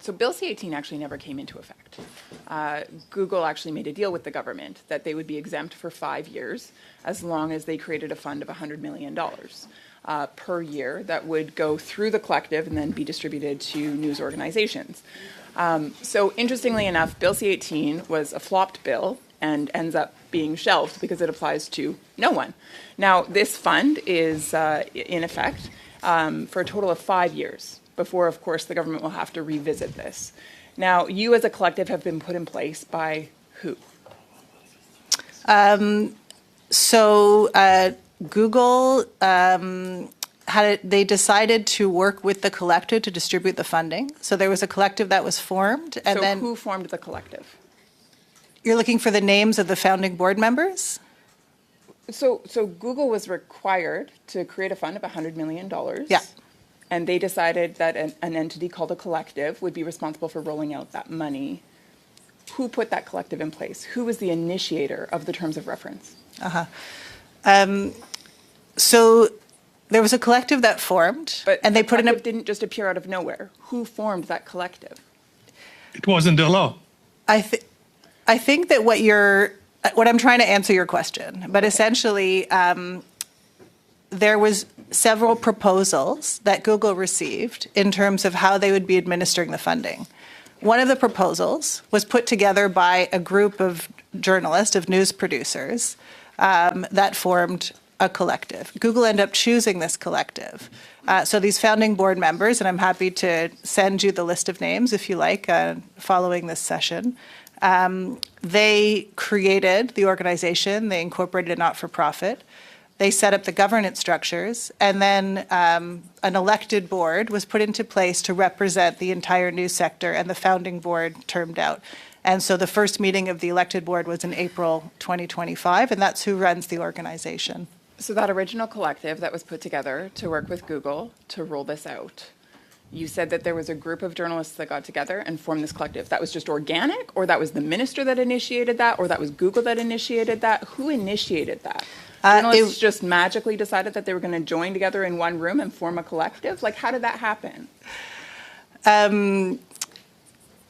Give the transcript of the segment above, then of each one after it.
So Bill C-18 actually never came into effect. Google actually made a deal with the government that they would be exempt for 5 years as long as they created a fund of $100 million per year that would go through the collective and then be distributed to news organizations. So interestingly enough, Bill C-18 was a flopped bill and ends up being shelved because it applies to no one. Now, this fund is in effect for a total of 5 years before, of course, the government will have to revisit this. Now, you as a collective have been put in place by who? Google they decided to work with the collective to distribute the funding. So there was a collective that was formed, and So then who formed the collective? you're looking for the names of the founding board members? So Google was required to create a fund of $100 million. Yeah. And they decided that an entity called a collective would be responsible for rolling out that money. Who put that collective in place? Who was the initiator of the terms of reference? So there was a collective that formed, But and they the put in a. collective didn't just appear out of nowhere. Who formed that collective? It wasn't the law. I think that what I'm trying to answer your question, but essentially, there was several proposals that Google received in terms of how they would be administering the funding. One of the proposals was put together by a group of journalists, of news producers, that formed a collective. Google ended up choosing this collective. So these founding board members, and I'm happy to send you the list of names if you like, following this session, they created the organization, they incorporated a not-for-profit, they set up the governance structures, and then an elected board was put into place to represent the entire news sector, and the founding board termed out. And so the first meeting of the elected board was in April 2025, and that's who runs the organization. So that original collective that was put together to work with Google to roll this out, you said that there was a group of journalists that got together and formed this collective. That was just organic, or that was the minister that initiated that, or that was Google that initiated that? Who initiated that? Journalists just magically decided that they were going to join together in one room and form a collective? Like, how did that happen?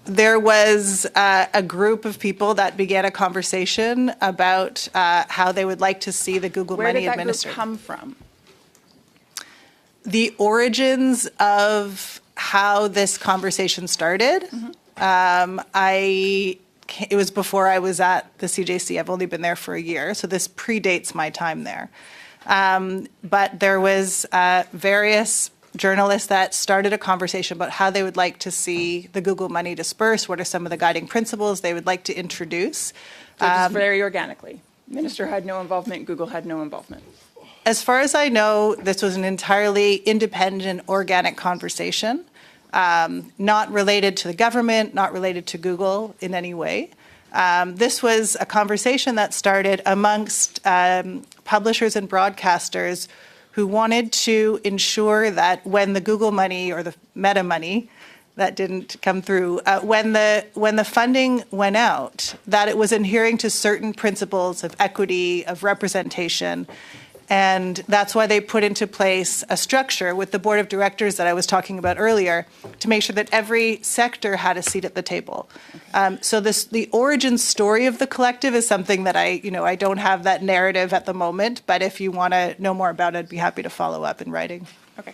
There was a group of people that began a conversation about how they would like to see the Google money administered. Where did that group come from? The origins of how this conversation started, it was before I was at the CJC. I've only been there for a year, so this predates my time there. But there was various journalists that started a conversation about how they would like to see the Google money dispersed, what are some of the guiding principles they would like to introduce. So just very organically. Minister had no involvement, Google had no involvement. As far as I know, this was an entirely independent, organic conversation, not related to the government, not related to Google in any way. This was a conversation that started amongst publishers and broadcasters who wanted to ensure that when the Google money or the Meta money that didn't come through, when the funding went out, that it was adhering to certain principles of equity, of representation. And that's why they put into place a structure with the board of directors that I was talking about earlier to make sure that every sector had a seat at the table. So the origin story of the collective is something that I don't have that narrative at the moment, but if you want to know more about it, I'd be happy to follow up in writing. Okay.